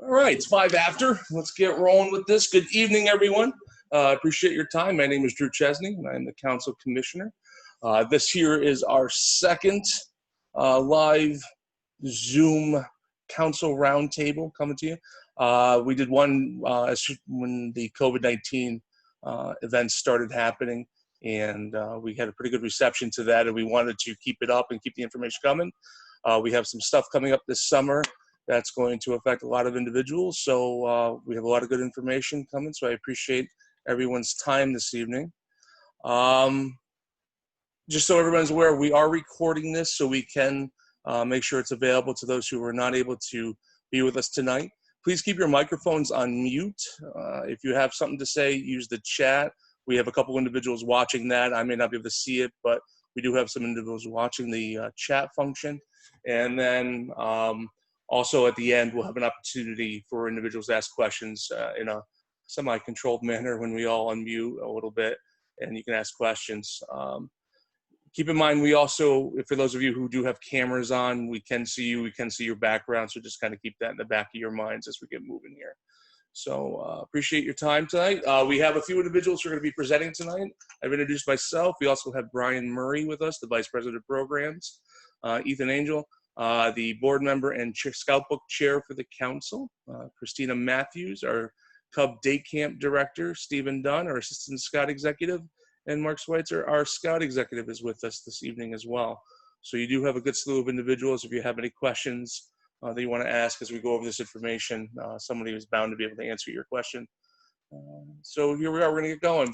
All right, it's 5 after. Let's get rolling with this. Good evening, everyone. I appreciate your time. My name is Drew Chesney, and I'm the Council Commissioner. This here is our second live Zoom Council Roundtable coming to you. We did one when the COVID-19 events started happening, and we had a pretty good reception to that, and we wanted to keep it up and keep the information coming. We have some stuff coming up this summer that's going to affect a lot of individuals. So we have a lot of good information coming. So I appreciate everyone's time this evening. Just so everyone's aware, we are recording this so we can make sure it's available to those who are not able to be with us tonight. Please keep your microphones on mute. If you have something to say, use the chat. We have a couple individuals watching that. I may not be able to see it, but we do have some individuals watching the chat function. And then also at the end, we'll have an opportunity for individuals to ask questions in a semi-controlled manner when we all unmute a little bit and you can ask questions. Keep in mind, we also, for those of you who do have cameras on, we can see you, we can see your background, so just kind of keep that in the back of your minds as we get moving here. So appreciate your time tonight. We have a few individuals who are going to be presenting tonight. I've introduced myself. We also have Brian Murray with us, the Vice President of Programs, Ethan Angel, the board member and Scout Book Chair for the Council, Christina Matthews, our Cub Day Camp Director, Stephen Dunn, our Assistant Scout Executive, and Mark Schweitzer, our Scout Executive, is with us this evening as well. So you do have a good slew of individuals. If you have any questions that you want to ask as we go over this information, somebody is bound to be able to answer your question. So here we are, we're going to get going.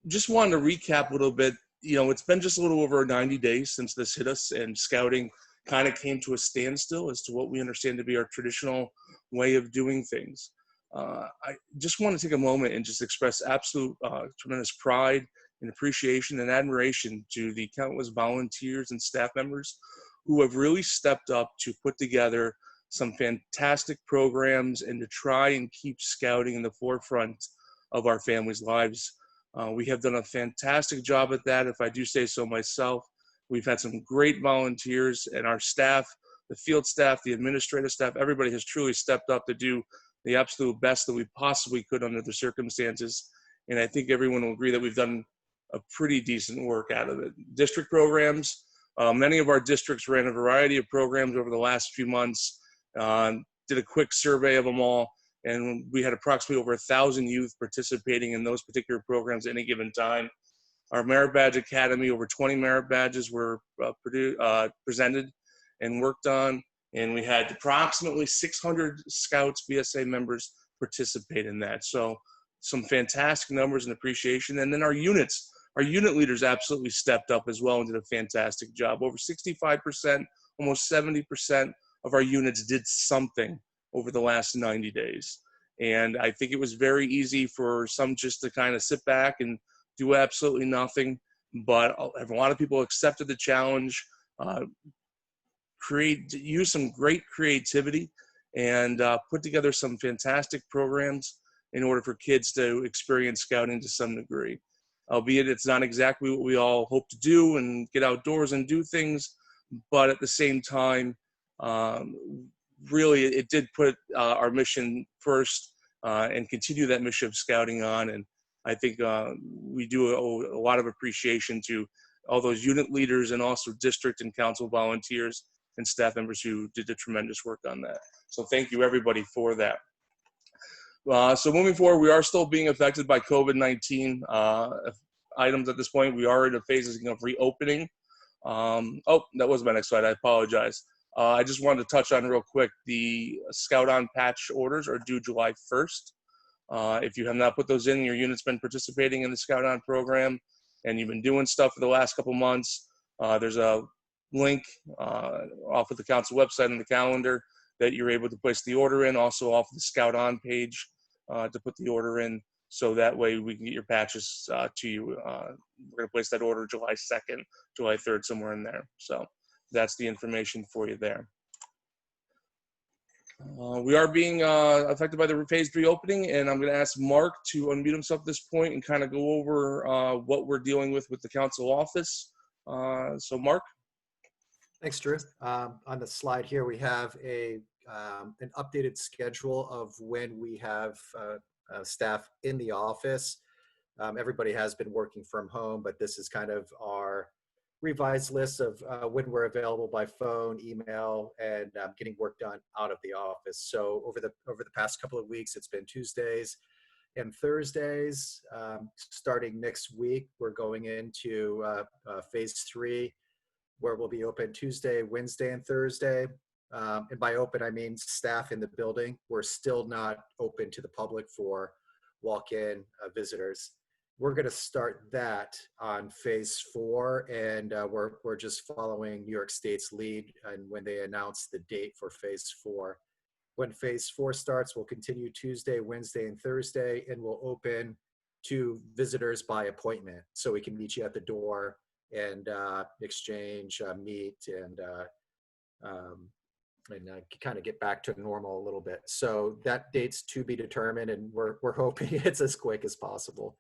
Just wanted to recap a little bit. You know, it's been just a little over 90 days since this hit us, and scouting kind of came to a standstill as to what we understand to be our traditional way of doing things. I just want to take a moment and just express absolute tremendous pride and appreciation and admiration to the countless volunteers and staff members who have really stepped up to put together some fantastic programs and to try and keep scouting in the forefront of our families' lives. We have done a fantastic job at that, if I do say so myself. We've had some great volunteers, and our staff, the field staff, the administrative staff, everybody has truly stepped up to do the absolute best that we possibly could under the circumstances. And I think everyone will agree that we've done a pretty decent work out of it. District programs, many of our districts ran a variety of programs over the last few months, did a quick survey of them all, and we had approximately over 1,000 youth participating in those particular programs at any given time. Our Merit Badge Academy, over 20 merit badges were presented and worked on, and we had approximately 600 Scouts, BSA members participate in that. So some fantastic numbers and appreciation. And then our unit leaders absolutely stepped up as well and did a fantastic job. Over 65%, almost 70% of our units did something over the last 90 days. And I think it was very easy for some just to kind of sit back and do absolutely nothing. But a lot of people accepted the challenge, use some great creativity, and put together some fantastic programs in order for kids to experience scouting to some degree. Albeit it's not exactly what we all hope to do and get outdoors and do things, but at the same time, really it did put our mission first and continue that mission of scouting on. And I think we do owe a lot of appreciation to all those unit leaders and also district and council volunteers and staff members who did the tremendous work on that. So thank you everybody for that. So moving forward, we are still being affected by COVID-19 items at this point. We are in the phases of reopening. Oh, that was my next slide, I apologize. I just wanted to touch on real quick, the Scout On patch orders are due July 1st. If you have not put those in, your unit's been participating in the Scout On program and you've been doing stuff for the last couple months, there's a link off of the council website and the calendar that you're able to place the order in, also off the Scout On page to put the order in, so that way we can get your patches to you. We're going to place that order July 2nd, July 3rd, somewhere in there. So that's the information for you there. We are being affected by the phase 3 opening, and I'm going to ask Mark to unmute himself at this point and kind of go over what we're dealing with the council office. So Mark. Thanks, Drew. On the slide here, we have a an updated schedule of when we have staff in the office. Everybody has been working from home, but this is kind of our revised list of when we're available by phone, email, and getting work done out of the office. So over the past couple of weeks, it's been Tuesdays and Thursdays. Starting next week, we're going into phase 3, where we'll be open Tuesday, Wednesday, and Thursday. And by open, I mean staff in the building. We're still not open to the public for walk-in visitors. We're going to start that on phase 4, and we're just following New York State's lead and when they announce the date for phase 4. When phase 4 starts, we'll continue Tuesday, Wednesday, and Thursday, and we'll open to visitors by appointment. So we can meet you at the door and exchange, meet, and kind of get back to normal a little bit. So that date's to be determined, and we're hoping it's as quick as possible.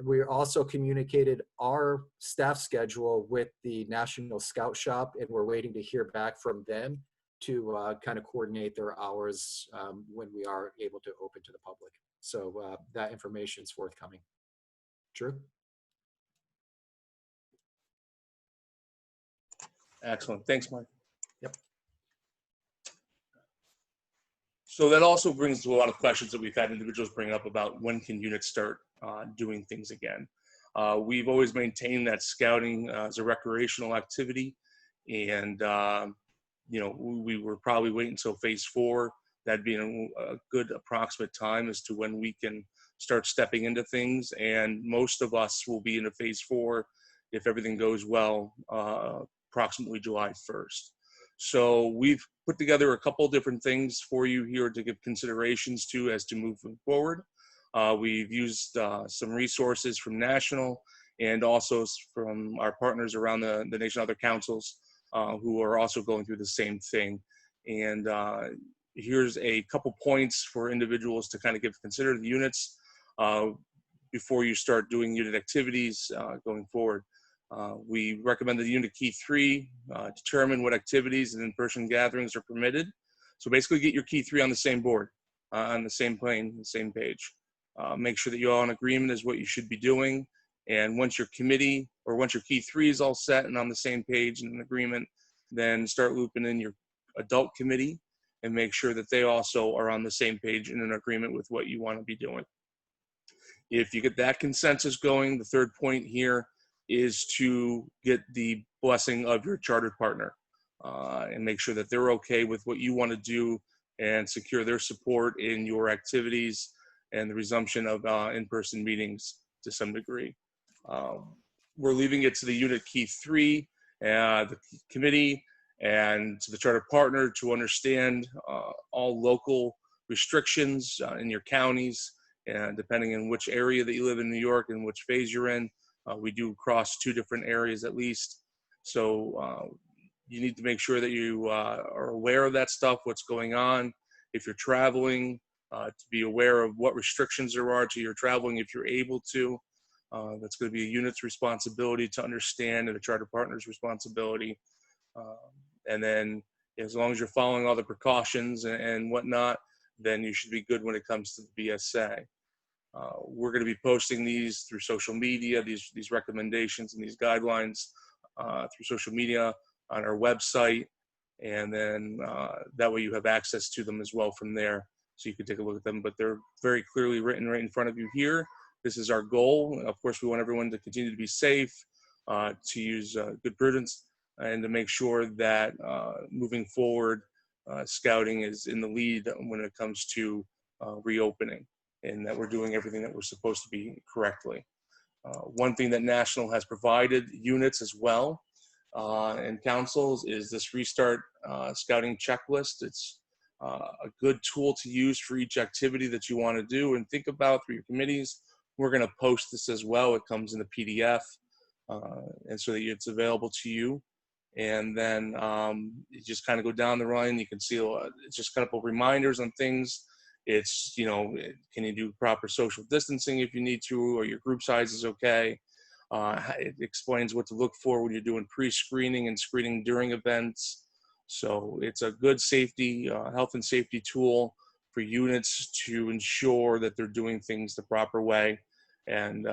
We also communicated our staff schedule with the National Scout Shop, and we're waiting to hear back from them to kind of coordinate their hours when we are able to open to the public. So that information is forthcoming. Drew? Excellent. Thanks, Mike. Yep. So that also brings to a lot of questions that we've had individuals bring up about when can units start doing things again. We've always maintained that scouting as a recreational activity, and we were probably waiting until phase 4. That'd be a good approximate time as to when we can start stepping into things, and most of us will be into phase 4 if everything goes well, approximately July 1st. So we've put together a couple different things for you here to give considerations to as to moving forward. We've used some resources from National and also from our partners around the nation, other councils who are also going through the same thing. And here's a couple points for individuals to kind of consider the units before you start doing unit activities going forward. We recommend the unit key 3, determine what activities and in-person gatherings are permitted. So basically get your key 3 on the same board, on the same plane, the same page. Make sure that you're all in agreement is what you should be doing. And once your committee or once your key 3 is all set and on the same page and in agreement, then start looping in your adult committee and make sure that they also are on the same page and in agreement with what you want to be doing. If you get that consensus going, the third point here is to get the blessing of your chartered partner and make sure that they're okay with what you want to do and secure their support in your activities and the resumption of in-person meetings to some degree. We're leaving it to the unit key 3, the committee, and to the charter partner to understand all local restrictions in your counties, and depending on which area that you live in New York and which phase you're in. We do cross 2 different areas at least. So you need to make sure that you are aware of that stuff, what's going on. If you're traveling, to be aware of what restrictions there are to your traveling if you're able to. That's going to be a unit's responsibility to understand and a charter partner's responsibility. And then as long as you're following all the precautions and whatnot, then you should be good when it comes to the BSA. We're going to be posting these through social media, these recommendations and these guidelines through social media on our website. And then that way you have access to them as well from there. So you can take a look at them, but they're very clearly written right in front of you here. This is our goal. Of course, we want everyone to continue to be safe, to use good prudence, and to make sure that moving forward, scouting is in the lead when it comes to reopening, and that we're doing everything that we're supposed to be correctly. One thing that National has provided units as well and councils is this restart scouting checklist. It's a good tool to use for each activity that you want to do and think about through your committees. We're going to post this as well. It comes in the PDF, and so that it's available to you. And then you just kind of go down the line. You can see it's just kind of reminders on things. It's, can you do proper social distancing if you need to, or your group size is okay. It explains what to look for when you're doing pre-screening and screening during events. So it's a good safety, health and safety tool for units to ensure that they're doing things the proper way. And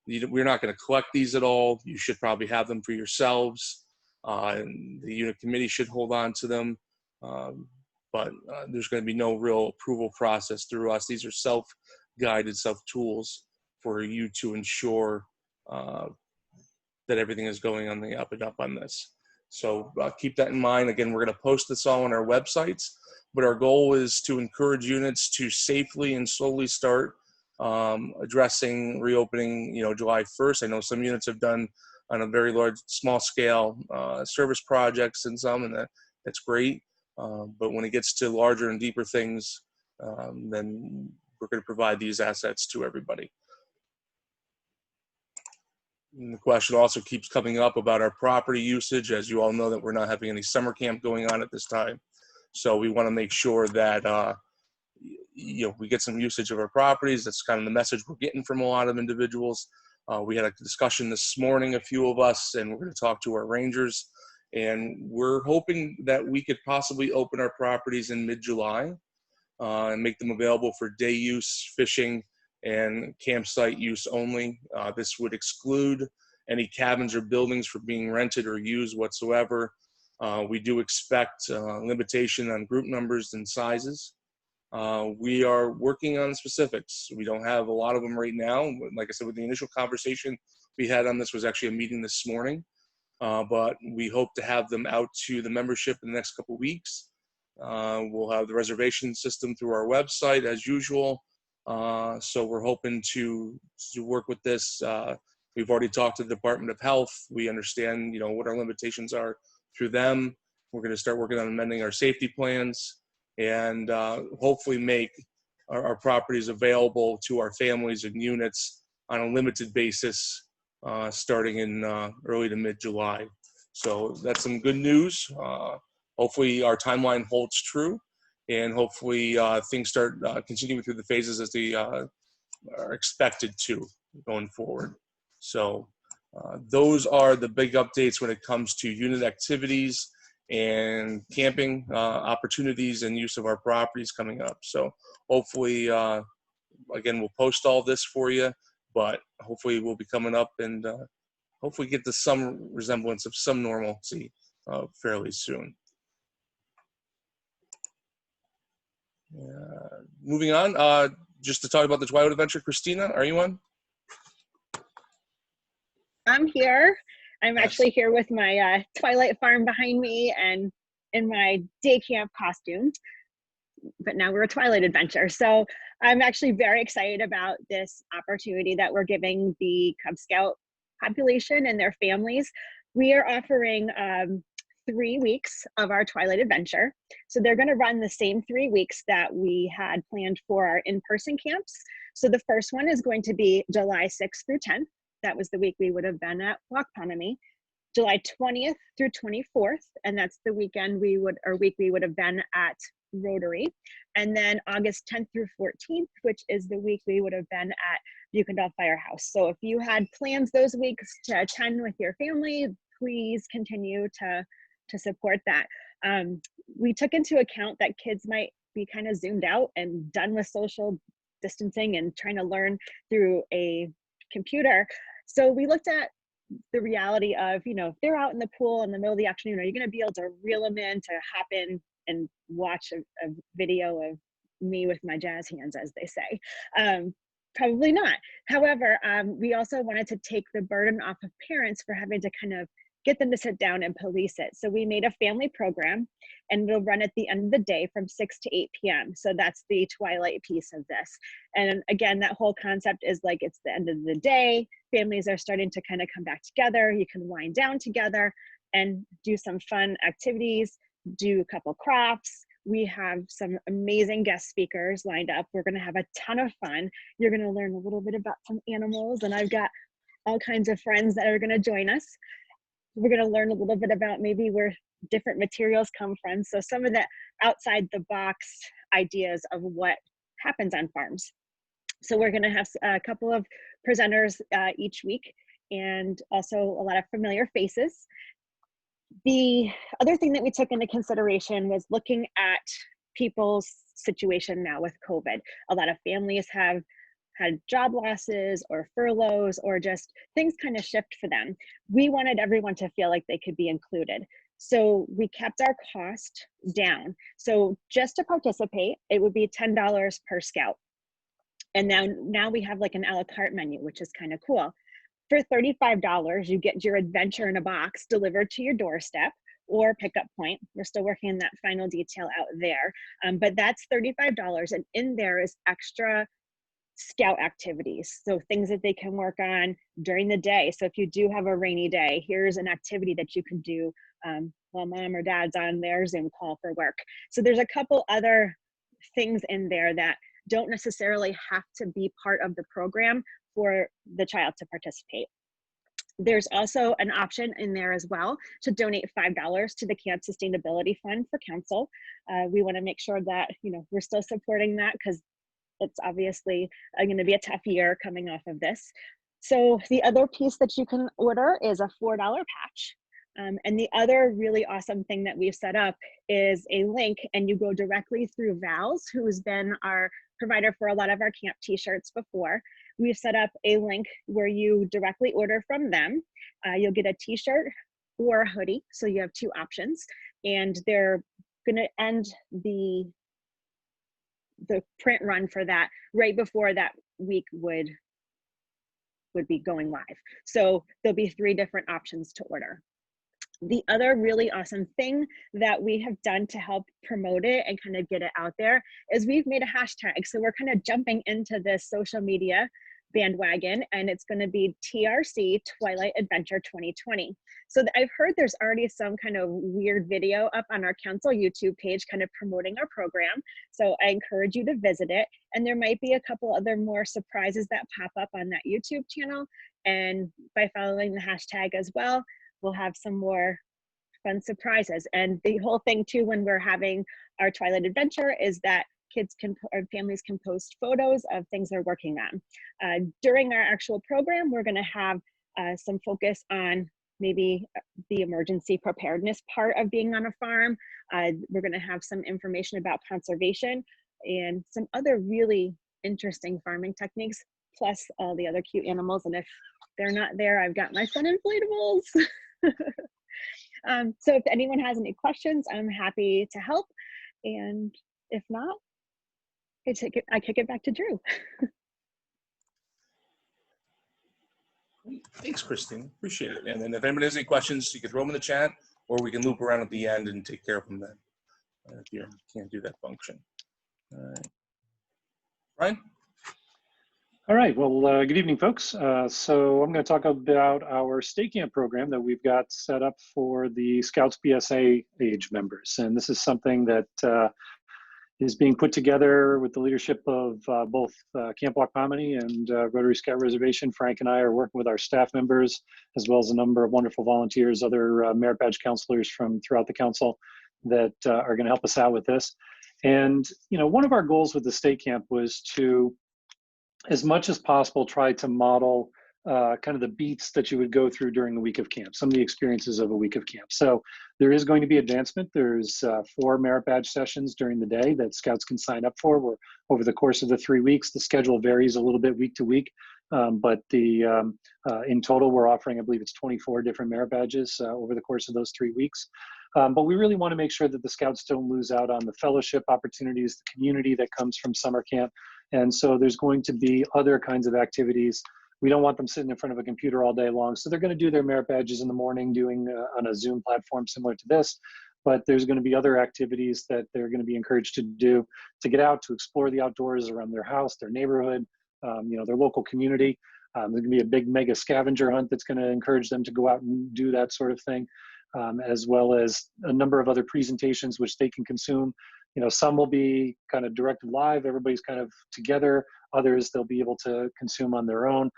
we're not going to collect these at all. You should probably have them for yourselves. And the unit committee should hold on to them. But there's going to be no real approval process through us. These are self-guided, self-tools for you to ensure that everything is going on the up and up on this. So keep that in mind. Again, we're going to post this all on our websites, but our goal is to encourage units to safely and slowly start addressing reopening, July 1st. I know some units have done on a very large, small scale service projects and some, and that's great. But when it gets to larger and deeper things, then we're going to provide these assets to everybody. And the question also keeps coming up about our property usage. As you all know, that we're not having any summer camp going on at this time. So we want to make sure that we get some usage of our properties. That's kind of the message we're getting from a lot of individuals. We had a discussion this morning, a few of us, and we're going to talk to our rangers. And we're hoping that we could possibly open our properties in mid-July and make them available for day use, fishing, and campsite use only. This would exclude any cabins or buildings for being rented or used whatsoever. We do expect limitation on group numbers and sizes. We are working on specifics. We don't have a lot of them right now. Like I said, with the initial conversation we had on this was actually a meeting this morning, but we hope to have them out to the membership in the next couple of weeks. We'll have the reservation system through our website as usual. So we're hoping to work with this. We've already talked to the Department of Health. We understand, what our limitations are through them. We're going to start working on amending our safety plans and hopefully make our properties available to our families and units on a limited basis starting in early to mid-July. So that's some good news. Hopefully our timeline holds true, and hopefully things start continuing through the phases as they are expected to going forward. So those are the big updates when it comes to unit activities and camping opportunities and use of our properties coming up. So hopefully, again, we'll post all this for you, but hopefully we'll be coming up and hopefully get to some resemblance of some normalcy fairly soon. Moving on, just to talk about the Twilight Adventure, Christina, are you on? I'm here. I'm actually here with my Twilight farm behind me and in my day camp costume, but now we're a Twilight Adventure. So I'm actually very excited about this opportunity that we're giving the Cub Scout population and their families. We are offering 3 weeks of our Twilight Adventure. So they're going to run the same 3 weeks that we had planned for our in-person camps. So the first one is going to be July 6th through 10th. That was the week we would have been at Waukpanami. July 20th through 24th, and that's the week we would have been at Rotary. And then August 10th through 14th, which is the week we would have been at Buchendall Firehouse. So if you had plans those weeks to attend with your family, please continue to support that. We took into account that kids might be kind of zoomed out and done with social distancing and trying to learn through a computer. So we looked at the reality of, if they're out in the pool in the middle of the afternoon, are you going to be able to reel them in to hop in and watch a video of me with my jazz hands, as they say? Probably not. However, we also wanted to take the burden off of parents for having to kind of get them to sit down and police it. So we made a family program, and it'll run at the end of the day from 6 to 8 p.m. So that's the Twilight piece of this. And again, that whole concept is like, it's the end of the day. Families are starting to kind of come back together. You can wind down together and do some fun activities, do a couple crafts. We have some amazing guest speakers lined up. We're going to have a ton of fun. You're going to learn a little bit about some animals, and I've got all kinds of friends that are going to join us. We're going to learn a little bit about maybe where different materials come from. So some of the outside the box ideas of what happens on farms. So we're going to have a couple of presenters each week, and also a lot of familiar faces. The other thing that we took into consideration was looking at people's situation now with COVID. A lot of families have had job losses or furloughs or just things kind of shift for them. We wanted everyone to feel like they could be included. So we kept our cost down. So just to participate, it would be $10 per scout. And now we have like an a la carte menu, which is kind of cool. For $35, you get your adventure in a box delivered to your doorstep or pickup point. We're still working on that final detail out there. But that's $35. And in there is extra scout activities. So things that they can work on during the day. So if you do have a rainy day, here's an activity that you can do while mom or dad's on their Zoom call for work. So there's a couple other things in there that don't necessarily have to be part of the program for the child to participate. There's also an option in there as well to donate $5 to the Camp Sustainability Fund for council. We want to make sure that, you know, we're still supporting that because it's obviously going to be a tough year coming off of this. So the other piece that you can order is a $4 patch. And the other really awesome thing that we've set up is a link, and you go directly through Val's, who's been our provider for a lot of our camp t-shirts before. We've set up a link where you directly order from them. You'll get a t-shirt or a hoodie, so you have two options, and they're going to end the print run for that right before that week would be going live. So there'll be 3 different options to order. The other really awesome thing that we have done to help promote it and kind of get it out there is we've made a hashtag. So we're kind of jumping into this social media bandwagon, and it's going to be TRC Twilight Adventure 2020. So I've heard there's already some kind of weird video up on our council YouTube page kind of promoting our program. So I encourage you to visit it. And there might be a couple other more surprises that pop up on that YouTube channel. And by following the hashtag as well, we'll have some more fun surprises. And the whole thing too, when we're having our Twilight Adventure, is that kids can, or families can post photos of things they're working on. During our actual program, we're going to have some focus on maybe the emergency preparedness part of being on a farm. We're going to have some information about conservation and some other really interesting farming techniques, plus all the other cute animals. And if they're not there, I've got my fun inflatables. So if anyone has any questions, I'm happy to help. And if not, I kick it back to Drew. Thanks, Christine. Appreciate it. And then if anybody has any questions, you can throw them in the chat, or we can loop around at the end and take care of them then, if you can't do that function. All right. Ryan? All right, well, good evening, folks. So I'm going to talk about our state camp program that we've got set up for the Scouts BSA age members. And this is something that is being put together with the leadership of both Camp Waukpamani and Rotary Scout Reservation. Frank and I are working with our staff members, as well as a number of wonderful volunteers, other merit badge counselors from throughout the council that are going to help us out with this. And, you know, one of our goals with the state camp was to, as much as possible, try to model kind of the beats that you would go through during the week of camp, some of the experiences of a week of camp. So there is going to be advancement. There's 4 merit badge sessions during the day that Scouts can sign up for. We're, over the course of the 3 weeks, the schedule varies a little bit week to week, but in total, we're offering, I believe it's 24 different merit badges over the course of those 3 weeks. But we really want to make sure that the Scouts don't lose out on the fellowship opportunities, the community that comes from summer camp. And so there's going to be other kinds of activities. We don't want them sitting in front of a computer all day long. So they're going to do their merit badges in the morning, doing on a Zoom platform similar to this. But there's going to be other activities that they're going to be encouraged to do, to get out, to explore the outdoors around their house, their neighborhood, you know, their local community. There's going to be a big mega scavenger hunt that's going to encourage them to go out and do that sort of thing, as well as a number of other presentations which they can consume. You know, some will be kind of directed live, everybody's kind of together. Others they'll be able to consume on their own.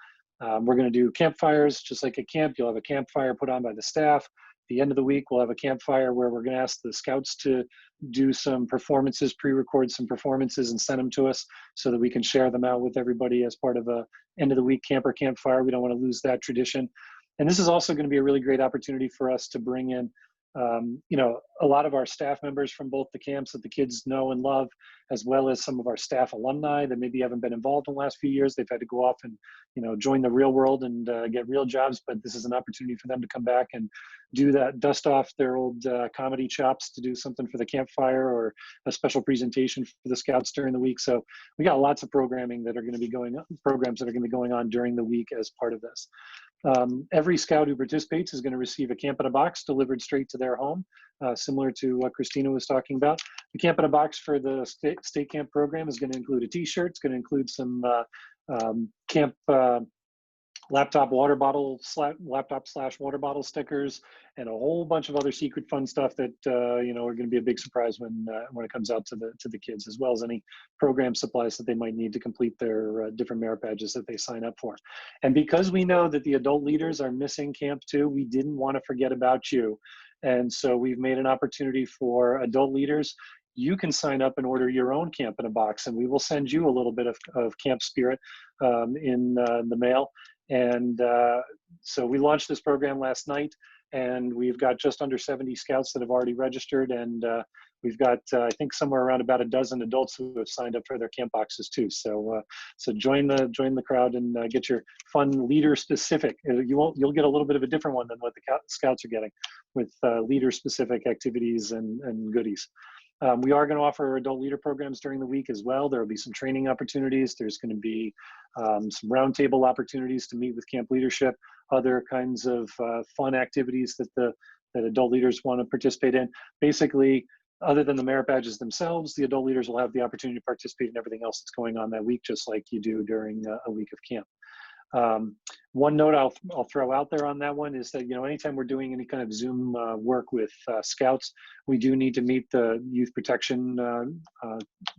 We're going to do campfires, just like at camp. You'll have a campfire put on by the staff. At the end of the week, we'll have a campfire where we're going to ask the Scouts to do some performances, pre-record some performances and send them to us so that we can share them out with everybody as part of a end of the week camper campfire. We don't want to lose that tradition. And this is also going to be a really great opportunity for us to bring in you know, a lot of our staff members from both the camps that the kids know and love, as well as some of our staff alumni that maybe haven't been involved in the last few years. They've had to go off and, you know, join the real world and get real jobs, but this is an opportunity for them to come back and do that, dust off their old comedy chops to do something for the campfire or a special presentation for the Scouts during the week. So we got lots of programming that are going to be going on, programs that are going to be going on during the week as part of this. Every Scout who participates is going to receive a Camp in a Box delivered straight to their home, similar to what Christina was talking about. The Camp in a Box for the state camp program is going to include a t-shirt. It's going to include some camp laptop water bottle water bottle stickers and a whole bunch of other secret fun stuff that you know, are going to be a big surprise when it comes out to the kids, as well as any program supplies that they might need to complete their different merit badges that they sign up for. And because we know that the adult leaders are missing camp too, we didn't want to forget about you, and so we've made an opportunity for adult leaders. You can sign up and order your own Camp in a Box, and we will send you a little bit of camp spirit in the mail. And so we launched this program last night, and we've got just under 70 Scouts that have already registered, and we've got I think somewhere around about a dozen adults who have signed up for their camp boxes too. So so join the crowd and get your fun leader specific. You'll get a little bit of a different one than what the Scouts are getting, with leader specific activities and goodies. We are going to offer adult leader programs during the week as well. There will be some training opportunities. There's going to be some roundtable opportunities to meet with camp leadership, other kinds of fun activities that adult leaders want to participate in. Basically, other than the merit badges themselves, the adult leaders will have the opportunity to participate in everything else that's going on that week, just like you do during a week of camp. One note I'll throw out there on that one is that, you know, anytime we're doing any kind of Zoom work with Scouts, we do need to meet the youth protection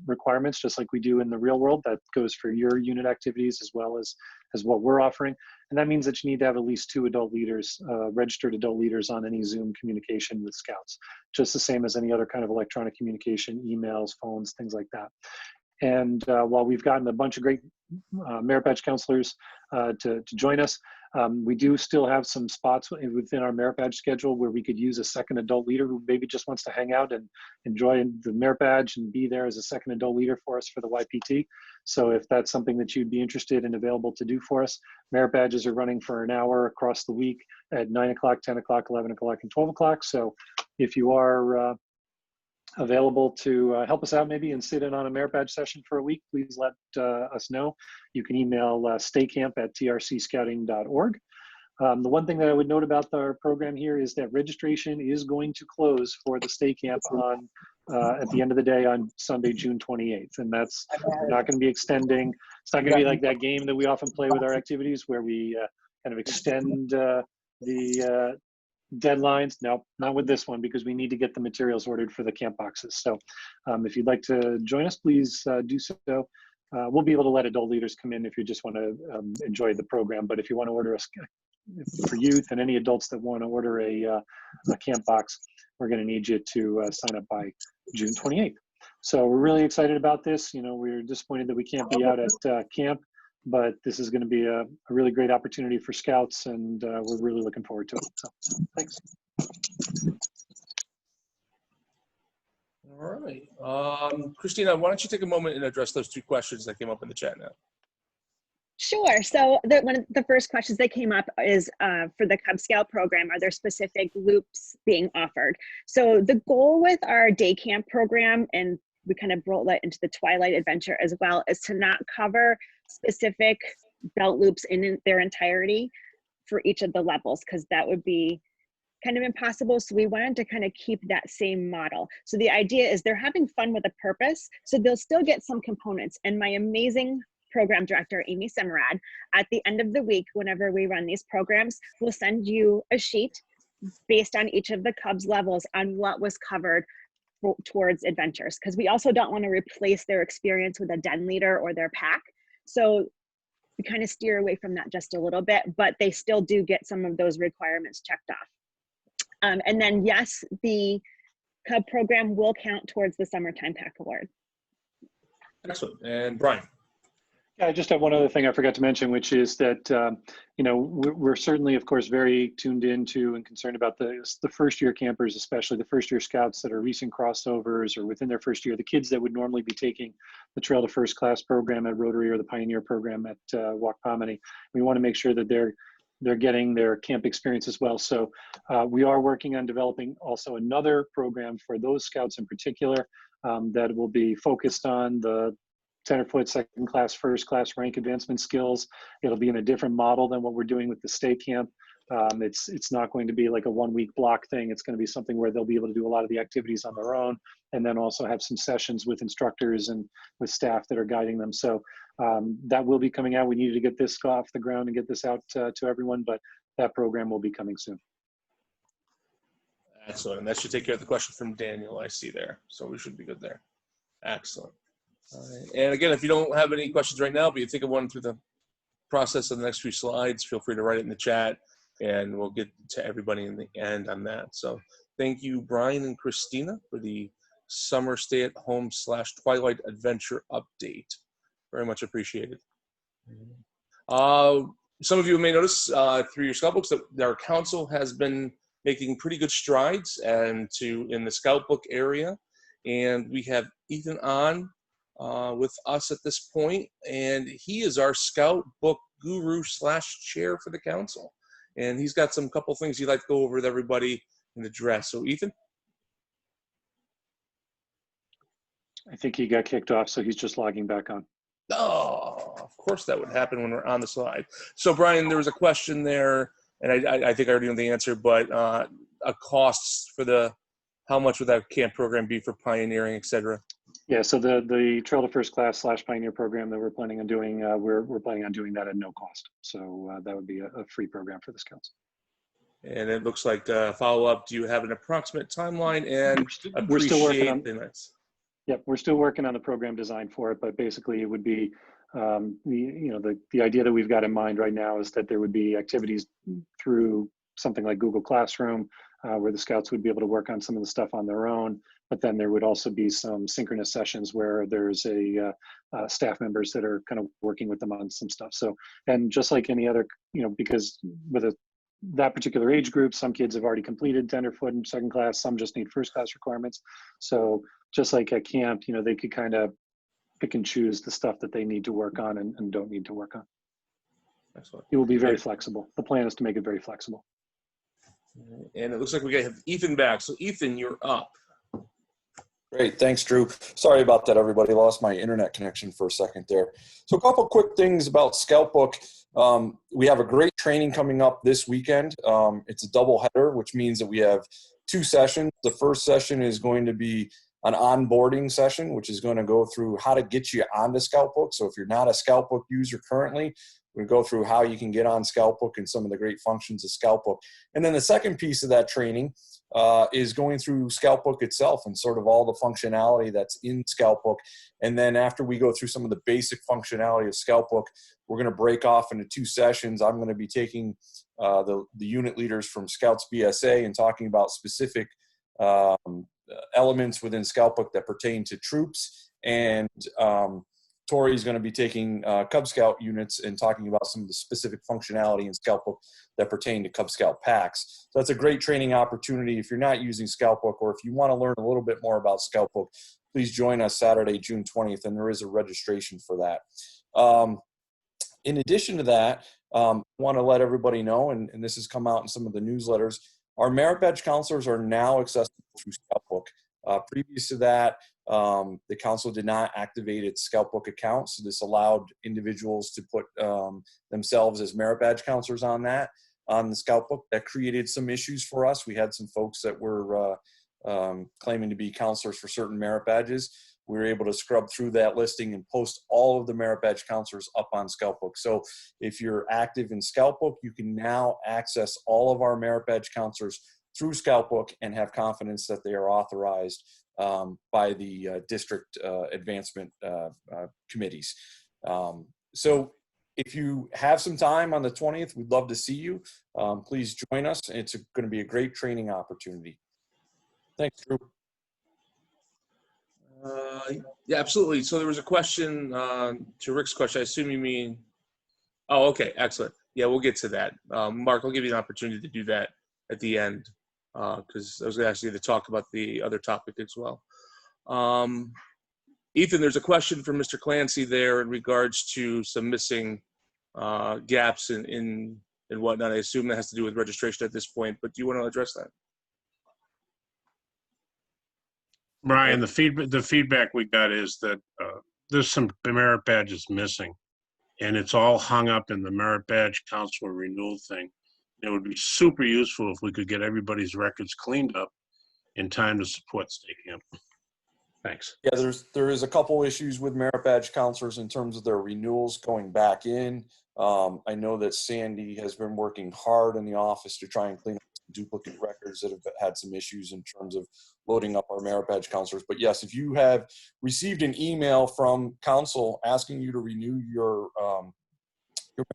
requirements, just like we do in the real world. That goes for your unit activities as well as what we're offering. And that means that you need to have at least 2 adult leaders, registered adult leaders, on any Zoom communication with Scouts, just the same as any other kind of electronic communication, emails, phones, things like that. And while we've gotten a bunch of great merit badge counselors to join us, we do still have some spots within our merit badge schedule where we could use a second adult leader who maybe just wants to hang out and enjoy the merit badge and be there as a second adult leader for us for the YPT. So if that's something that you'd be interested and available to do for us, merit badges are running for an hour across the week at 9 o'clock, 10 o'clock, 11 o'clock, and 12 o'clock. So if you are available to help us out maybe and sit in on a merit badge session for a week, please let us know. You can email staycamp@trcscouting.org. The one thing that I would note about our program here is that registration is going to close for the Stay Camp on at the end of the day on Sunday, June 28th. And that's not going to be extending. It's not going to be like that game that we often play with our activities where we kind of extend the deadlines. No, not with this one, because we need to get the materials ordered for the camp boxes. So if you'd like to join us, please do so. We'll be able to let adult leaders come in if you just want to enjoy the program. But if you want to order for youth and any adults that want to order a camp box, we're going to need you to sign up by June 28th. So we're really excited about this. You know, we're disappointed that we can't be out at camp, but this is going to be a really great opportunity for Scouts, and we're really looking forward to it. So, thanks. All right. Christina, why don't you take a moment and address those 2 questions that came up in the chat now? Sure. So one of the first questions that came up is for the Cub Scout program, are there specific loops being offered? So the goal with our day camp program, and we kind of roll that into the Twilight Adventure as well, is to not cover specific belt loops in their entirety for each of the levels, because that would be kind of impossible. So we wanted to kind of keep that same model. So the idea is they're having fun with a purpose, so they'll still get some components. And my amazing program director, Amy Semerad, at the end of the week, whenever we run these programs, will send you a sheet based on each of the Cubs levels on what was covered towards adventures, because we also don't want to replace their experience with a den leader or their pack. So we kind of steer away from that just a little bit, but they still do get some of those requirements checked off. And then yes, the Cub program will count towards the Summertime Pack Award. Excellent. And Brian? Yeah, I just have one other thing I forgot to mention, which is that, you know, we're certainly, of course, very tuned into and concerned about the first year campers, especially the first year scouts that are recent crossovers or within their first year, the kids that would normally be taking the Trail to First Class program at Rotary or the Pioneer program at Waukpamani. We want to make sure that they're getting their camp experience as well. So we are working on developing also another program for those scouts in particular that will be focused on the tenderfoot, second class, first class rank advancement skills. It'll be in a different model than what we're doing with the state camp. It's not going to be like a 1 week block thing. It's going to be something where they'll be able to do a lot of the activities on their own, and then also have some sessions with instructors and with staff that are guiding them. So that will be coming out. We needed to get this off the ground and get this out to everyone, but that program will be coming soon. Excellent. And that should take care of the question from Daniel I see there. So we should be good there. Excellent. All right. And again, if you don't have any questions right now, but you think of one through the process of the next few slides, feel free to write it in the chat and we'll get to everybody in the end on that. So thank you, Brian and Christina, for the summer stay-at-home / Twilight Adventure update. Very much appreciated. Some of you may notice through your scout books that our council has been making pretty good strides in the scout book area. And we have Ethan on with us at this point, and he is our scout book guru / chair for the council. And he's got some couple things he'd like to go over with everybody and address. So Ethan? I think he got kicked off, so he's just logging back on. Oh, of course that would happen when we're on the slide. So Brian, there was a question there, and I think I already know the answer, but a costs for how much would that camp program be for pioneering, et cetera? Yeah, so the Trail to First Class / Pioneer program that we're planning on doing, we're planning on doing that at no cost. So that would be a free program for the scouts. And it looks like follow-up, do you have an approximate timeline? And we're still working on payments? Yep, we're still working on the program design for it, but basically it would be the idea that we've got in mind right now is that there would be activities through something like Google Classroom where the scouts would be able to work on some of the stuff on their own, but then there would also be some synchronous sessions where there's staff members that are kind of working with them on some stuff. So, and just like any other, because with that particular age group, some kids have already completed tenderfoot and second class, some just need first class requirements. So just like at camp, they could kind of pick and choose the stuff that they need to work on and don't need to work on. Excellent. It will be very flexible. The plan is to make it very flexible. And it looks like we have Ethan back. So Ethan, you're up. Great, thanks, Drew. Sorry about that, everybody. Lost my internet connection for a second there. So a couple quick things about Scout Book. We have a great training coming up this weekend. It's a double header, which means that we have 2 sessions. The first session is going to be an onboarding session, which is going to go through how to get you onto Scout Book. So if you're not a Scout Book user currently, we go through how you can get on Scout Book and some of the great functions of Scout Book. And then the second piece of that training is going through Scout Book itself and sort of all the functionality that's in Scout Book. And then after we go through some of the basic functionality of Scout Book, we're going to break off into 2 sessions. I'm going to be taking the unit leaders from Scouts BSA and talking about specific elements within Scout Book that pertain to troops, and Tori's going to be taking Cub Scout units and talking about some of the specific functionality in Scout Book that pertain to Cub Scout packs. So that's a great training opportunity. If you're not using Scout Book, or if you want to learn a little bit more about Scout Book, please join us Saturday, June 20th, and there is a registration for that. In addition to that, I want to let everybody know, and this has come out in some of the newsletters, our merit badge counselors are now accessible through Scout Book. Previous to that, the council did not activate its Scout Book account, so this allowed individuals to put themselves as merit badge counselors on the Scout Book. That created some issues for us. We had some folks that were claiming to be counselors for certain merit badges. We were able to scrub through that listing and post all of the merit badge counselors up on Scout Book. So if you're active in Scout Book, you can now access all of our merit badge counselors through Scout Book and have confidence that they are authorized by the district advancement committees. So if you have some time on the 20th, we'd love to see you. Please join us. It's going to be a great training opportunity. Thanks, Drew. Yeah, absolutely. So there was a question to Rick's question. I assume you mean, oh, okay, excellent. Yeah, we'll get to that. Mark, I'll give you an opportunity to do that at the end because I was going to ask you to talk about the other topic as well. Ethan, there's a question from Mr. Clancy there in regards to some missing gaps in whatnot. I assume that has to do with registration at this point, but do you want to address that? Brian, the feedback we got is that there's some merit badges missing, and it's all hung up in the merit badge counselor renewal thing. It would be super useful if we could get everybody's records cleaned up in time to support state camp. Thanks. Yeah, there is a couple issues with merit badge counselors in terms of their renewals going back in. I know that Sandy has been working hard in the office to try and clean up some duplicate records that have had some issues in terms of loading up our merit badge counselors. But yes, if you have received an email from council asking you to renew your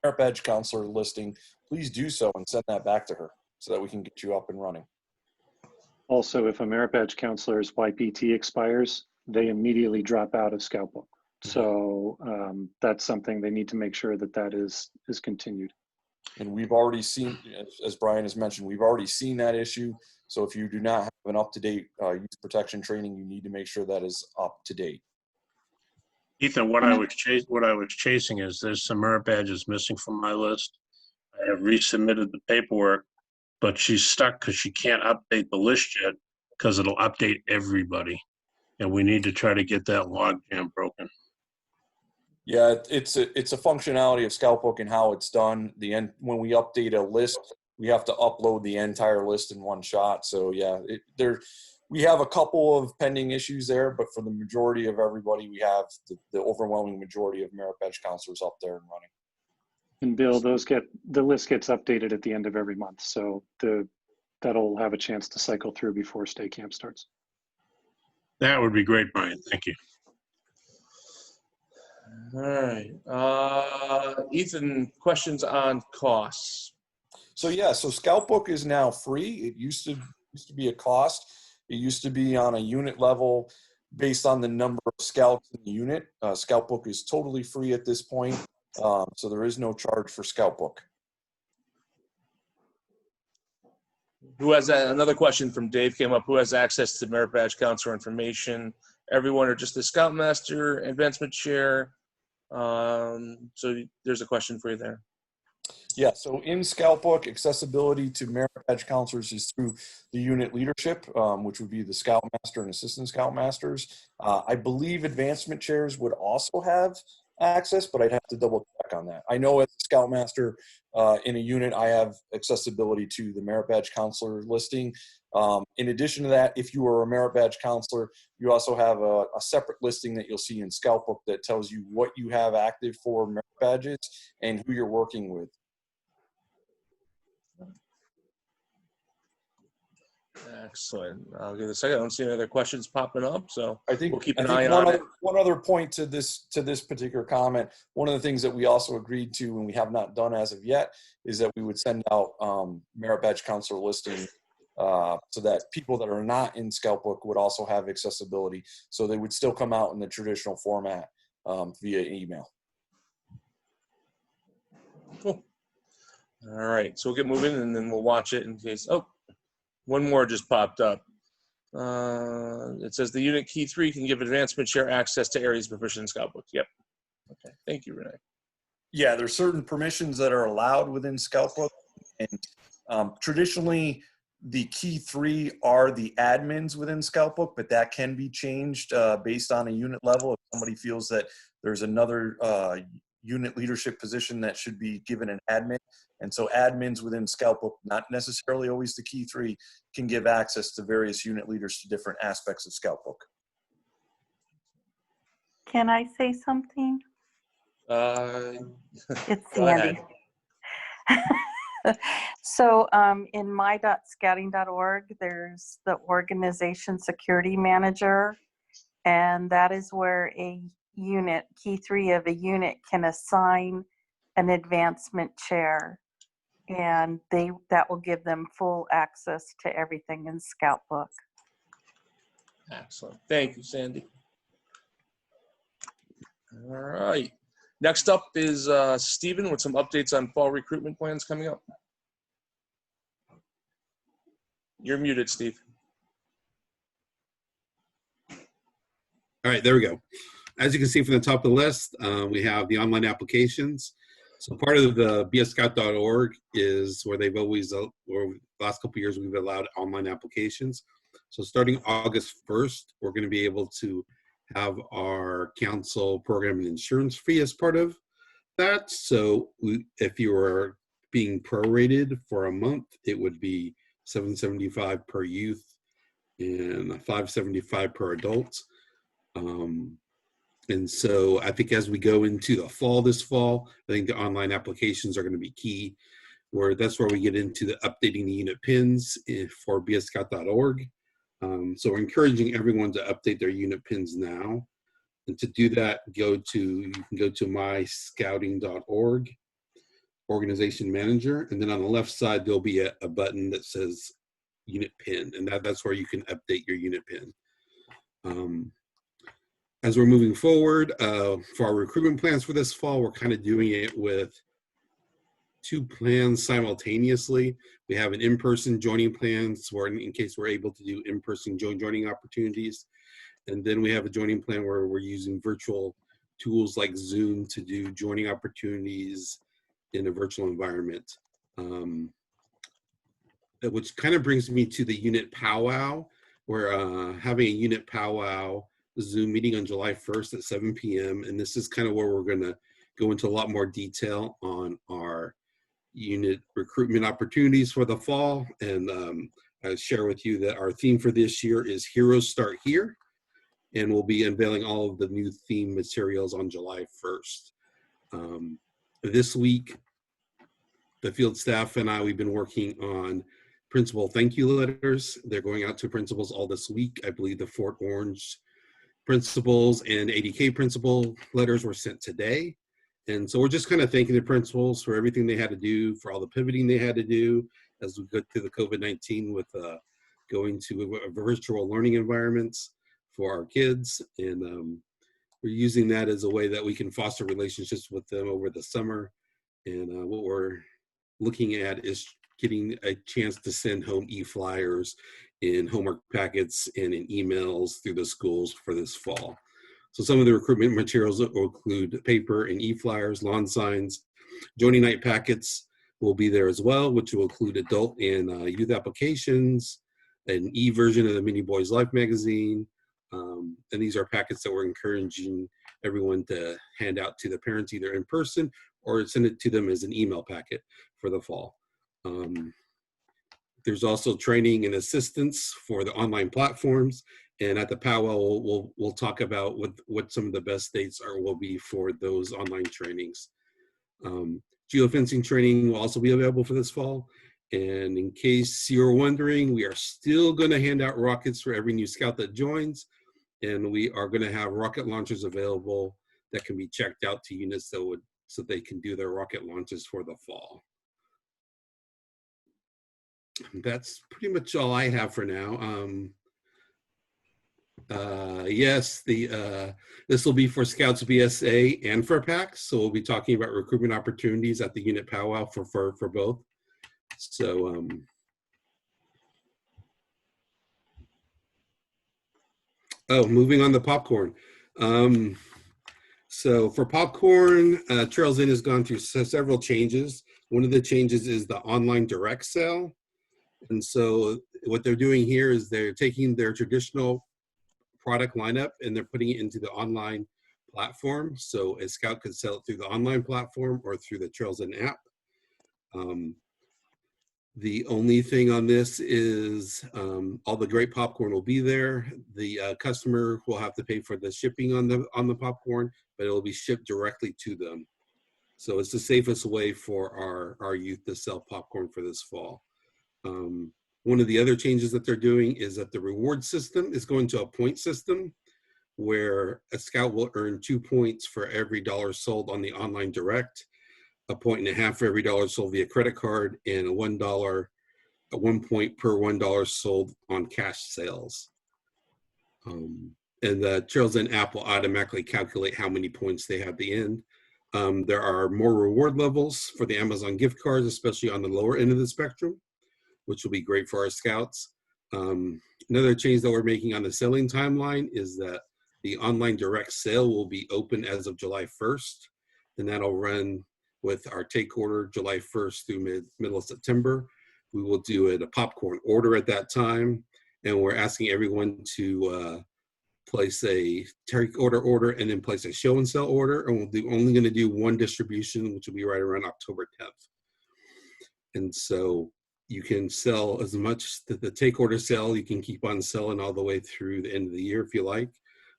merit badge counselor listing, please do so and send that back to her so that we can get you up and running. Also, if a merit badge counselor's YPT expires, they immediately drop out of Scout Book. So that's something they need to make sure that is continued. And we've already seen, as Brian has mentioned, we've already seen that issue. So if you do not have an up-to-date youth protection training, you need to make sure that is up to date. Ethan, what I was chasing is there's some merit badges missing from my list. I have resubmitted the paperwork, but she's stuck because she can't update the list yet because it'll update everybody. And we need to try to get that logjam broken. Yeah, it's a functionality of Scout Book and how it's done. When we update a list, we have to upload the entire list in one shot. So yeah, we have a couple of pending issues there, but for the majority of everybody, we have the overwhelming majority of merit badge counselors up there and running. And Bill, the list gets updated at the end of every month, so that'll have a chance to cycle through before state camp starts. That would be great, Brian. Thank you. All right. Ethan, questions on costs? So yeah, so Scout Book is now free. It used to be a cost. It used to be on a unit level based on the number of scouts in the unit. Scout Book is totally free at this point. So there is no charge for Scout Book. Who has another question from Dave came up? Who has access to merit badge counselor information? Everyone or just the Scoutmaster, advancement chair? So there's a question for you there. Yeah, so in Scout Book, accessibility to merit badge counselors is through the unit leadership, which would be the Scoutmaster and assistant Scoutmasters. I believe advancement chairs would also have access, but I'd have to double check on that. I know as a Scoutmaster in a unit, I have accessibility to the merit badge counselor listing. In addition to that, if you are a merit badge counselor, you also have a separate listing that you'll see in Scout Book that tells you what you have active for merit badges and who you're working with. Excellent. I'll give it a second. I don't see any other questions popping up, so I think we'll keep an eye on it. One other point to this particular comment, one of the things that we also agreed to, and we have not done as of yet, is that we would send out merit badge counselor listing so that people that are not in Scout Book would also have accessibility. So they would still come out in the traditional format via email. Cool. All right, so we'll get moving and then we'll watch it in case. Oh, one more just popped up. It says the unit key 3 can give advancement chair access to areas proficient in Scout Book. Yep. Okay. Thank you, Renee. Yeah, there's certain permissions that are allowed within Scout Book, and traditionally the key 3 are the admins within Scout Book, but that can be changed based on a unit level. If somebody feels that there's another unit leadership position that should be given an admin. And so admins within Scout Book, not necessarily always the key 3, can give access to various unit leaders to different aspects of Scout Book. Can I say something? It's Sandy. So in my.scouting.org, there's the organization security manager, and that is where a unit, key 3 of a unit, can assign an advancement chair, and that will give them full access to everything in Scout Book. Excellent. Thank you, Sandy. All right. Next up is Stephen with some updates on fall recruitment plans coming up. You're muted, Steve. All right, there we go. As you can see from the top of the list, we have the online applications. So part of the bsscout.org is where they've always, or the last couple of years, we've allowed online applications. So starting August 1st, we're going to be able to have our council program and insurance fee as part of that. So if you were being prorated for a month, it would be $775 per youth and $575 per adult. And so I think as we go into the fall this fall, I think the online applications are going to be key, that's where we get into the updating the unit pins for bsscout.org. So we're encouraging everyone to update their unit pins now. And to do that, you can go to myscouting.org, organization manager, and then on the left side, there'll be a button that says unit pin, and that's where you can update your unit pin. As we're moving forward for our recruitment plans for this fall, we're kind of doing it with 2 plans simultaneously. We have an in-person joining plan, so in case we're able to do in-person joining opportunities. And then we have a joining plan where we're using virtual tools like Zoom to do joining opportunities in a virtual environment. Which kind of brings me to the unit powwow. We're having a unit powwow Zoom meeting on July 1st at 7 p.m. And this is kind of where we're going to go into a lot more detail on our unit recruitment opportunities for the fall. And I share with you that our theme for this year is Heroes Start Here. And we'll be unveiling all of the new theme materials on July 1st. This week, the field staff and we've been working on principal thank you letters. They're going out to principals all this week. I believe the Fort Orange principals and ADK principal letters were sent today. And so we're just kind of thanking the principals for everything they had to do, for all the pivoting they had to do as we go through the COVID-19 with going to virtual learning environments for our kids. And we're using that as a way that we can foster relationships with them over the summer. And what we're looking at is getting a chance to send home e-flyers in homework packets and in emails through the schools for this fall. So some of the recruitment materials will include paper and e-flyers, lawn signs, joining night packets will be there as well, which will include adult and youth applications, an e-version of the Mini Boys Life magazine. And these are packets that we're encouraging everyone to hand out to the parents either in person or send it to them as an email packet for the fall. There's also training and assistance for the online platforms. And at the powwow, we'll talk about what some of the best dates will be for those online trainings. Geofencing training will also be available for this fall. And in case you're wondering, we are still going to hand out rockets for every new scout that joins. And we are going to have rocket launchers available that can be checked out to units so they can do their rocket launches for the fall. That's pretty much all I have for now. Yes, this will be for Scouts BSA and for PACs. So we'll be talking about recruitment opportunities at the unit powwow for both. So moving on to popcorn. So for popcorn, Trails Inn has gone through several changes. One of the changes is the online direct sale. And so what they're doing here is they're taking their traditional product lineup and they're putting it into the online platform. So a scout could sell it through the online platform or through the Trails Inn app. The only thing on this is all the great popcorn will be there. The customer will have to pay for the shipping on the popcorn, but it will be shipped directly to them. So it's the safest way for our youth to sell popcorn for this fall. One of the other changes that they're doing is that the reward system is going to a point system where a scout will earn 2 points for every dollar sold on the online direct, 1.5 points for every dollar sold via credit card, and a 1 point per $1 sold on cash sales. and the Trails End app will automatically calculate how many points they have at the end. There are more reward levels for the Amazon gift cards, especially on the lower end of the spectrum, which will be great for our scouts. Another change that we're making on the selling timeline is that the online direct sale will be open as of July 1st, and that'll run with our take order July 1st through middle of September. We will do a popcorn order at that time, and we're asking everyone to place a take order and then place a show and sell order, and only going to do one distribution, which will be right around October 10th. And so you can sell as much the take order sale, you can keep on selling all the way through the end of the year if you like,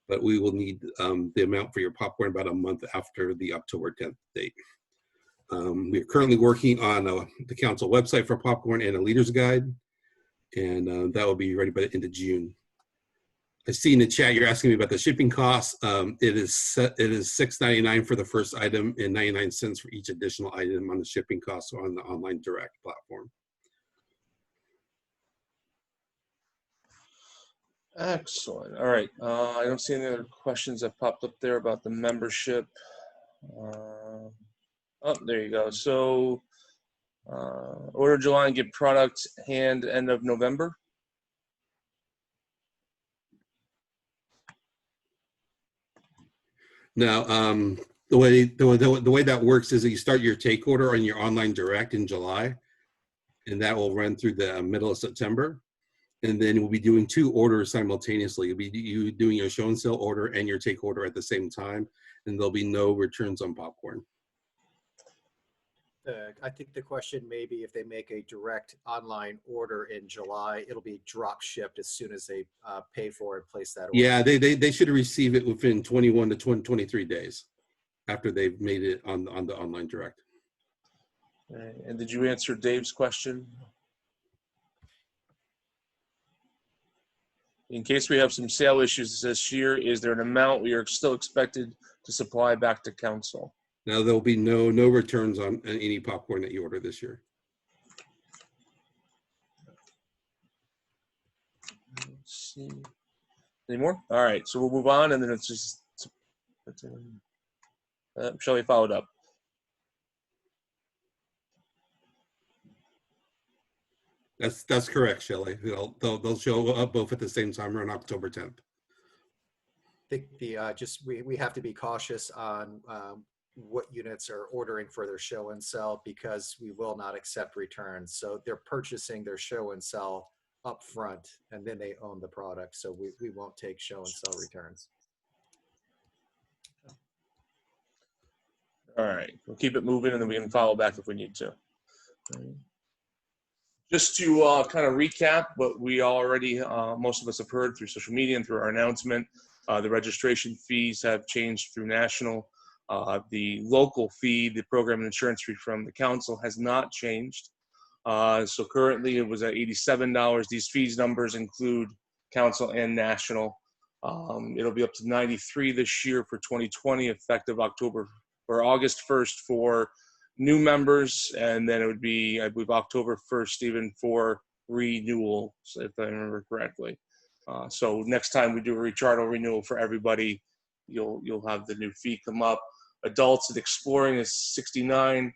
but we will need the amount for your popcorn about a month after the October 10th date. We're currently working on the council website for popcorn and a leader's guide, and that will be ready by the end of June. I see in the chat you're asking me about the shipping costs. It is $6.99 for the first item and 99 cents for each additional item on the shipping costs on the online direct platform. Excellent. All right. I don't see any other questions that popped up there about the membership. Oh, there you go. So order July and get product hand end of November. Now, the way that works is that you start your take order on your online direct in July, and that will run through the middle of September. And then we'll be doing 2 orders simultaneously. You'll be doing your show and sell order and your take order at the same time, and there'll be no returns on popcorn. I think the question may be if they make a direct online order in July, it'll be drop shipped as soon as they pay for and place that order. Yeah, they should receive it within 21 to 23 days after they've made it on the online direct. Right. And did you answer Dave's question? In case we have some sale issues this year, is there an amount we are still expected to supply back to council? Now there'll be no returns on any popcorn that you order this year. Let's see. Any more? All right, so we'll move on, and then it's just Shelley followed up. That's correct, Shelley. They'll show up both at the same time on October 10th. I think we have to be cautious on what units are ordering for their show and sell, because we will not accept returns. So they're purchasing their show and sell up front, and then they own the product. So we won't take show and sell returns. All right, we'll keep it moving, and then we can follow back if we need to. Just to kind of recap what we already, most of us have heard through social media and through our announcement, the registration fees have changed through national. The local fee, the program and insurance fee from the council has not changed. So currently it was at $87. These fees numbers include council and national. It'll be up to $93 this year for 2020, effective August 1st for new members, and then it would be, I believe, October 1st even for renewal, if I remember correctly. So next time we do a recharter renewal for everybody, you'll have the new fee come up. Adults and exploring is $69.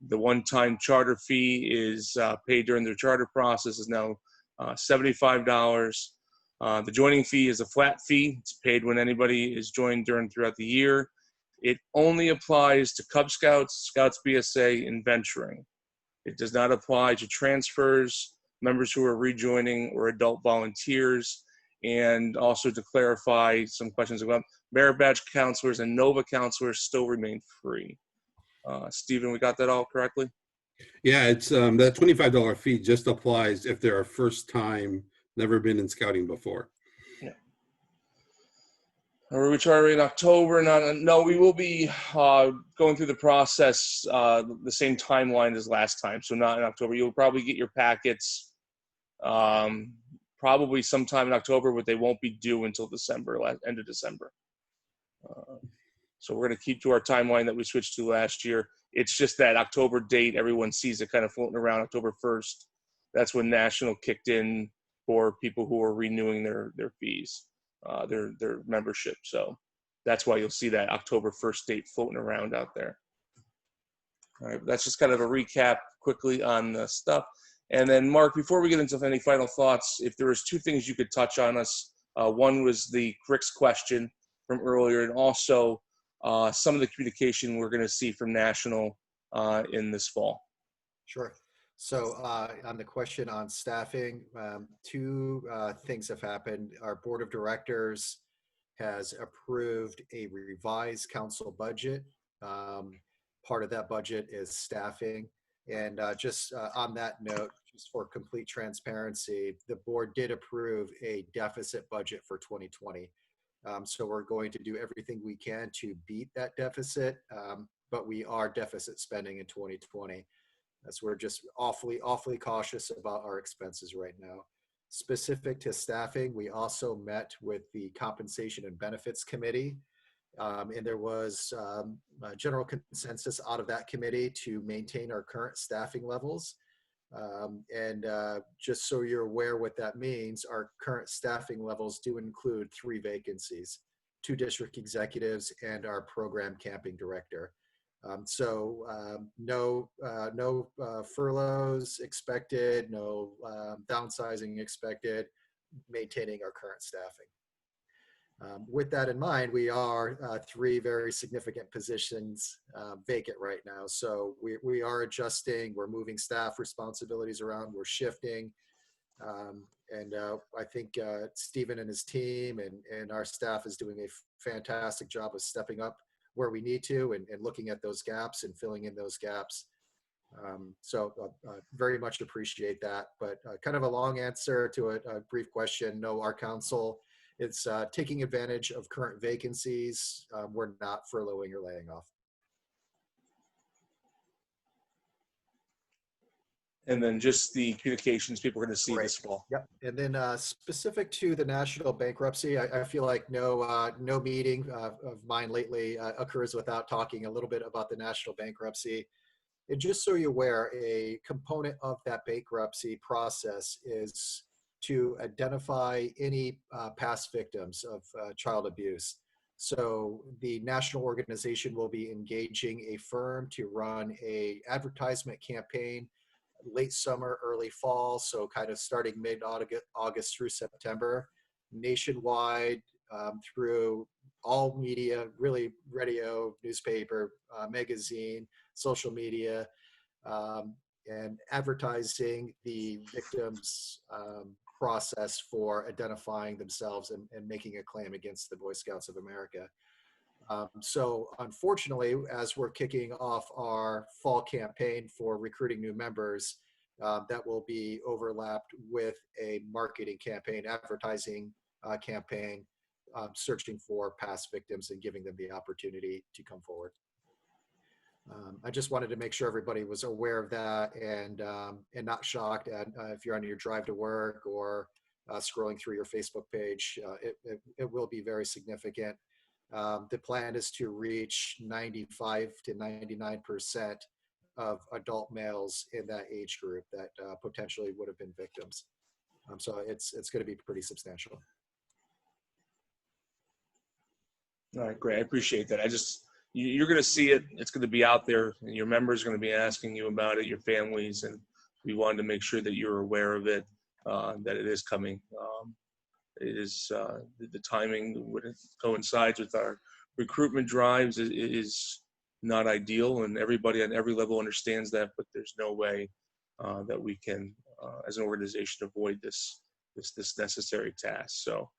The one-time charter fee is paid during the charter process is now $75. The joining fee is a flat fee. It's paid when anybody is joined throughout the year. It only applies to Cub Scouts, Scouts BSA, and venturing. It does not apply to transfers, members who are rejoining, or adult volunteers. And also to clarify some questions about merit badge counselors and NOVA counselors still remain free. Stephen, we got that all correctly? Yeah, it's that $25 fee just applies if they're a first time, never been in scouting before. Yeah. Are we recharting in October? No, we will be going through the process the same timeline as last time. So not in October. You'll probably get your packets probably sometime in October, but they won't be due until December, end of December. So we're going to keep to our timeline that we switched to last year. It's just that October date, everyone sees it kind of floating around October 1st. That's when national kicked in for people who are renewing their fees. their membership. So that's why you'll see that October 1st date floating around out there. All right, that's just kind of a recap quickly on the stuff. And then Mark, before we get into any final thoughts, if there was 2 things you could touch on us, one was the Rick's question from earlier, and also some of the communication we're going to see from National in this fall. Sure. So on the question on staffing, 2 things have happened. Our board of directors has approved a revised council budget. Part of that budget is staffing. And just on that note, just for complete transparency, the board did approve a deficit budget for 2020. So we're going to do everything we can to beat that deficit, but we are deficit spending in 2020. So we're just awfully cautious about our expenses right now. Specific to staffing, we also met with the Compensation and Benefits Committee, and there was a general consensus out of that committee to maintain our current staffing levels. And just so you're aware what that means, our current staffing levels do include 3 vacancies, 2 district executives and our program camping director. So no furloughs expected, no downsizing expected, maintaining our current staffing. With that in mind, we are 3 very significant positions vacant right now. So we are adjusting, we're moving staff responsibilities around, we're shifting. And I think Stephen and his team and our staff is doing a fantastic job of stepping up where we need to and looking at those gaps and filling in those gaps. So very much appreciate that, but kind of a long answer to a brief question. No, our council is taking advantage of current vacancies. We're not furloughing or laying off. And then just the communications people are going to see this fall. Yep. And then specific to the national bankruptcy, I feel like no meeting of mine lately occurs without talking a little bit about the national bankruptcy. And just so you're aware, a component of that bankruptcy process is to identify any past victims of child abuse. So the national organization will be engaging a firm to run a advertisement campaign late summer, early fall, so kind of starting mid-August through September, nationwide, through all media, really radio, newspaper, magazine, social media, and advertising the victims' process for identifying themselves and making a claim against the Boy Scouts of America. So unfortunately, as we're kicking off our fall campaign for recruiting new members, that will be overlapped with a marketing campaign, advertising campaign, searching for past victims and giving them the opportunity to come forward. I just wanted to make sure everybody was aware of that and not shocked at if you're on your drive to work or scrolling through your Facebook page. It will be very significant. The plan is to reach 95 to 99% of adult males in that age group that potentially would have been victims. So it's going to be pretty substantial. All right, great. I appreciate that. You're going to see it. It's going to be out there, and your members are going to be asking you about it, your families, and we wanted to make sure that you're aware of it, that it is coming. It is the timing when it coincides with our recruitment drives is not ideal, and everybody on every level understands that. But there's no way that we can, as an organization, avoid this necessary task. So,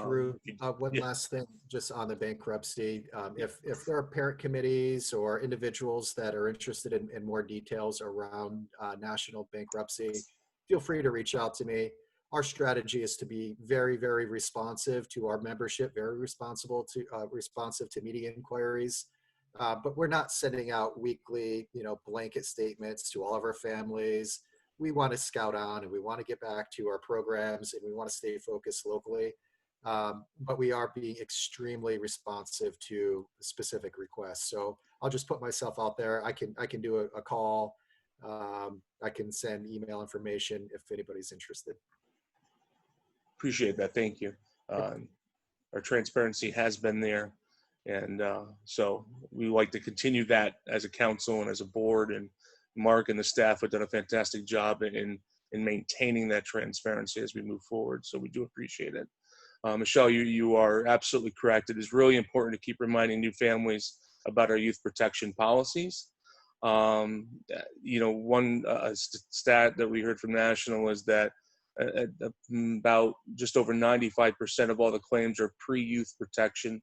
Drew, one last thing, just on the bankruptcy. If there are parent committees or individuals that are interested in more details around national bankruptcy, feel free to reach out to me. Our strategy is to be very, very responsive to our membership, very responsive to media inquiries. But we're not sending out weekly, blanket statements to all of our families. We want to scout on and we want to get back to our programs and we want to stay focused locally. But we are being extremely responsive to specific requests. So I'll just put myself out there. I can do a call. I can send email information if anybody's interested. Appreciate that. Thank you. Our transparency has been there. And so we like to continue that as a council and as a board, and Mark and the staff have done a fantastic job in maintaining that transparency as we move forward. So we do appreciate it. Michelle, you are absolutely correct. It is really important to keep reminding new families about our youth protection policies. You know, one stat that we heard from National is that about just over 95% of all the claims are pre-youth protection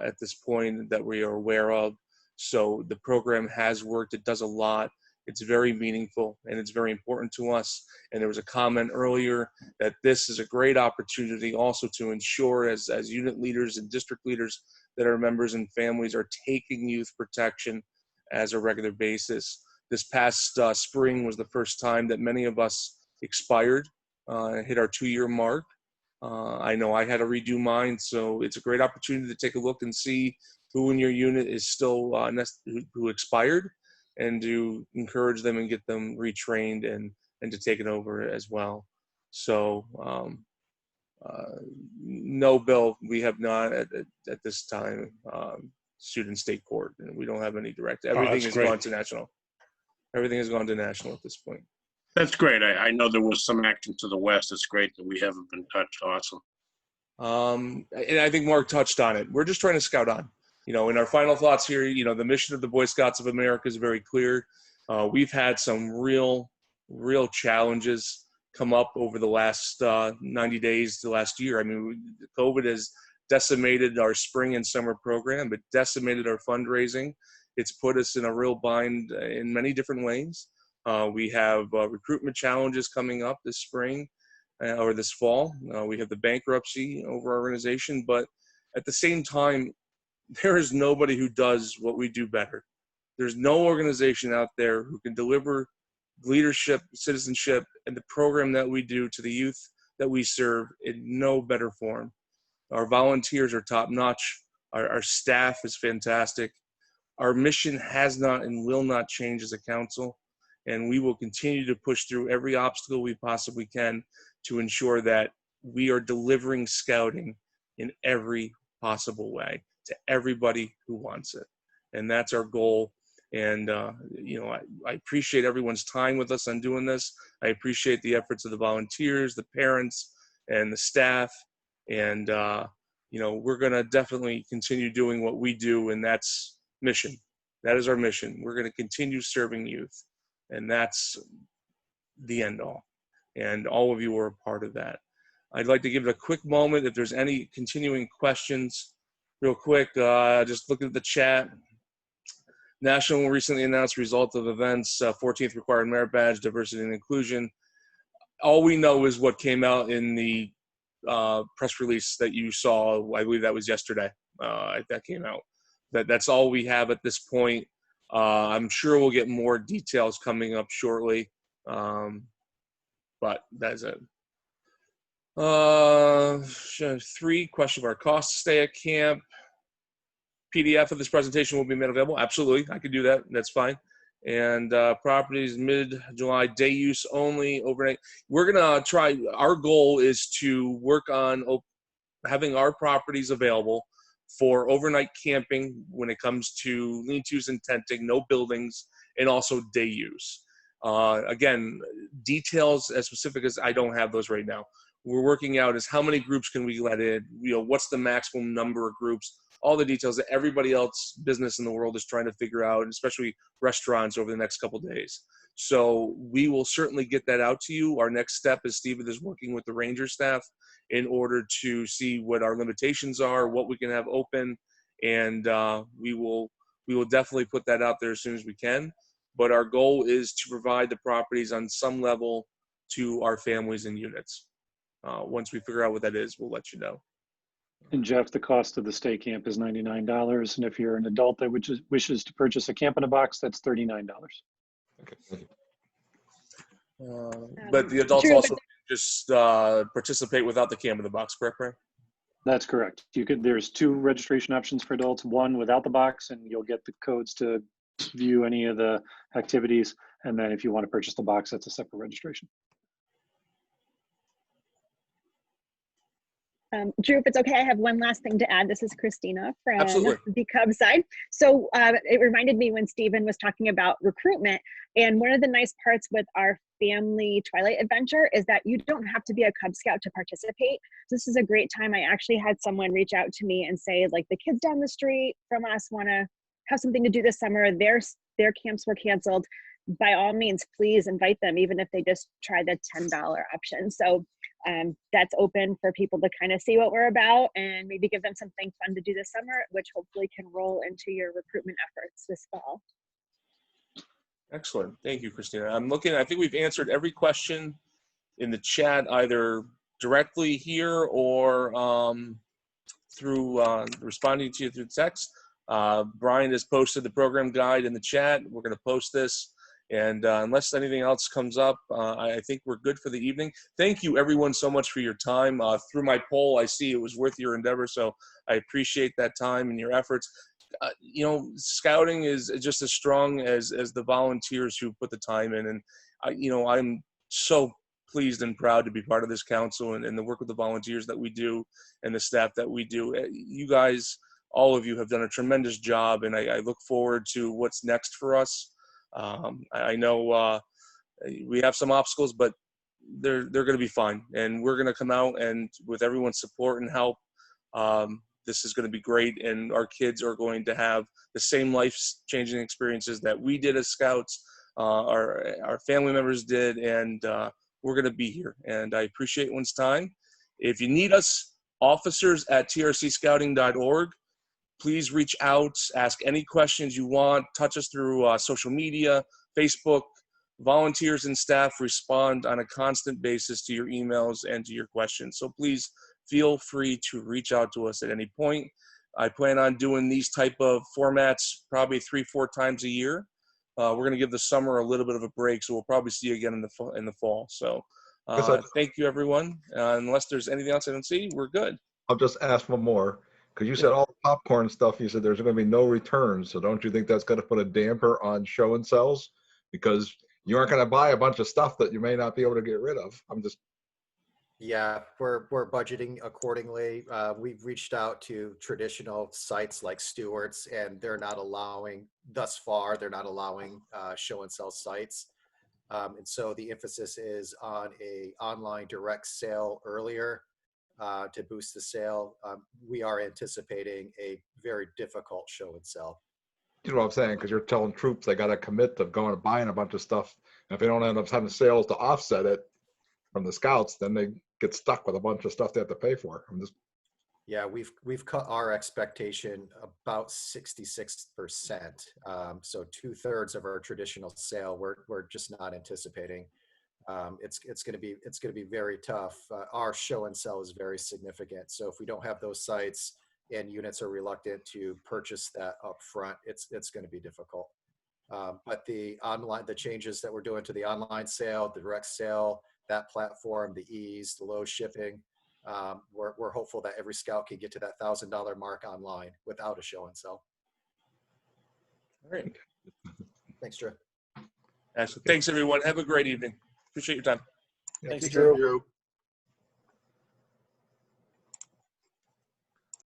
at this point that we are aware of. So the program has worked. It does a lot. It's very meaningful and it's very important to us. And there was a comment earlier that this is a great opportunity also to ensure as unit leaders and district leaders that our members and families are taking youth protection as a regular basis. This past spring was the first time that many of us expired, hit our 2-year mark. I know I had to redo mine, so it's a great opportunity to take a look and see who in your unit is still who expired, and to encourage them and get them retrained and to take it over as well. So no, Bill, we have not at this time sued in state court, and we don't have any direct. Everything has gone to national. Everything has gone to national at this point. That's great. I know there was some action to the west. It's great that we haven't been touched. Awesome. And I think Mark touched on it. We're just trying to scout on. You know, in our final thoughts here, you know, the mission of the Boy Scouts of America is very clear. We've had some real challenges come up over the last 90 days to last year. I mean, COVID has decimated our spring and summer program, but decimated our fundraising. It's put us in a real bind in many different ways. We have recruitment challenges coming up this spring or this fall. We have the bankruptcy over our organization, but at the same time, there is nobody who does what we do better. There's no organization out there who can deliver leadership, citizenship, and the program that we do to the youth that we serve in no better form. Our volunteers are top notch. Our staff is fantastic. Our mission has not and will not change as a council, and we will continue to push through every obstacle we possibly can to ensure that we are delivering scouting in every possible way to everybody who wants it. And that's our goal. And, you know, I appreciate everyone's time with us on doing this. I appreciate the efforts of the volunteers, the parents, and the staff. And, you know, we're going to definitely continue doing what we do, and that's mission. That is our mission. We're going to continue serving youth, and that's the end all. And all of you are a part of that. I'd like to give it a quick moment if there's any continuing questions. Real quick, just look at the chat. National recently announced result of events, 14th required merit badge, diversity and inclusion. All we know is what came out in the press release that you saw. I believe that was yesterday. That came out. That's all we have at this point. I'm sure we'll get more details coming up shortly, but that's it. 3, question of our cost to stay at camp. PDF of this presentation will be made available. Absolutely, I could do that. That's fine. And properties mid-July, day use only, overnight. We're gonna try. Our goal is to work on having our properties available for overnight camping when it comes to lean-tos and tenting, no buildings, and also day use. Again, details as specific as I don't have those right now. We're working out is how many groups can we let in? You know, what's the maximum number of groups? All the details that everybody else business in the world is trying to figure out, and especially restaurants over the next couple of days. So we will certainly get that out to you. Our next step is Stephen is working with the Ranger staff in order to see what our limitations are, what we can have open, and we will definitely put that out there as soon as we can. But our goal is to provide the properties on some level to our families and units. Once we figure out what that is, we'll let you know. And Jeff, the cost of the stay camp is $99. And if you're an adult that wishes to purchase a camp in a box, that's $39. Okay, thank you. But the adults also just participate without the camp in the box, correct, Ray? That's correct. There's 2 registration options for adults, one without the box, and you'll get the codes to view any of the activities. And then if you want to purchase the box, that's a separate registration. Drew, if it's okay, I have one last thing to add. This is Christina from Absolutely. the Cubs side. So it reminded me when Stephen was talking about recruitment, and one of the nice parts with our family Twilight adventure is that you don't have to be a Cub Scout to participate. This is a great time. I actually had someone reach out to me and say, like, the kids down the street from us want to have something to do this summer. Their camps were canceled. By all means, please invite them, even if they just try the $10 option. So that's open for people to kind of see what we're about and maybe give them something fun to do this summer, which hopefully can roll into your recruitment efforts this fall. Excellent. Thank you, Christina. I think we've answered every question in the chat, either directly here or through responding to you through text. Brian has posted the program guide in the chat. We're going to post this. And unless anything else comes up, I think we're good for the evening. Thank you, everyone, so much for your time. Through my poll, I see it was worth your endeavor, so I appreciate that time and your efforts. You know, scouting is just as strong as the volunteers who put the time in. And, you know, I'm so pleased and proud to be part of this council and the work with the volunteers that we do and the staff that we do. You guys, all of you, have done a tremendous job, and I look forward to what's next for us. I know we have some obstacles, but they're going to be fine, and we're going to come out, and with everyone's support and help, this is going to be great, and our kids are going to have the same life-changing experiences that we did as scouts, our family members did, and we're going to be here. And I appreciate one's time. If you need us, officers@trcscouting.org. Please reach out, ask any questions you want, touch us through social media, Facebook. Volunteers and staff respond on a constant basis to your emails and to your questions. So please feel free to reach out to us at any point. I plan on doing these type of formats probably 3-4 times a year. We're going to give the summer a little bit of a break, so we'll probably see you again in the fall. So thank you, everyone. Unless there's anything else I don't see, we're good. I'll just ask one more. Because you said all the popcorn stuff, you said there's going to be no returns. So don't you think that's going to put a damper on show and sells? Because you aren't going to buy a bunch of stuff that you may not be able to get rid of. Yeah, we're budgeting accordingly. We've reached out to traditional sites like Stewart's, and they're not allowing, thus far, they're not allowing show and sell sites. And so the emphasis is on a online direct sale earlier. To boost the sale. We are anticipating a very difficult show and sell. You know what I'm saying? Because you're telling troops they got to commit to going and buying a bunch of stuff. And if they don't end up having sales to offset it from the scouts, then they get stuck with a bunch of stuff they have to pay for. Yeah, we've cut our expectation about 66%. So 2/3 of our traditional sale we're just not anticipating. It's going to be very tough. Our show and sell is very significant. So if we don't have those sites and units are reluctant to purchase that up front, it's going to be difficult. But the changes that we're doing to the online sale, the direct sale, that platform, the ease, the low shipping, we're hopeful that every scout can get to that $1,000 mark online without a show and sell. All right. Thanks, Drew. Excellent. Thanks, everyone. Have a great evening. Appreciate your time. Yeah, Thanks, Drew.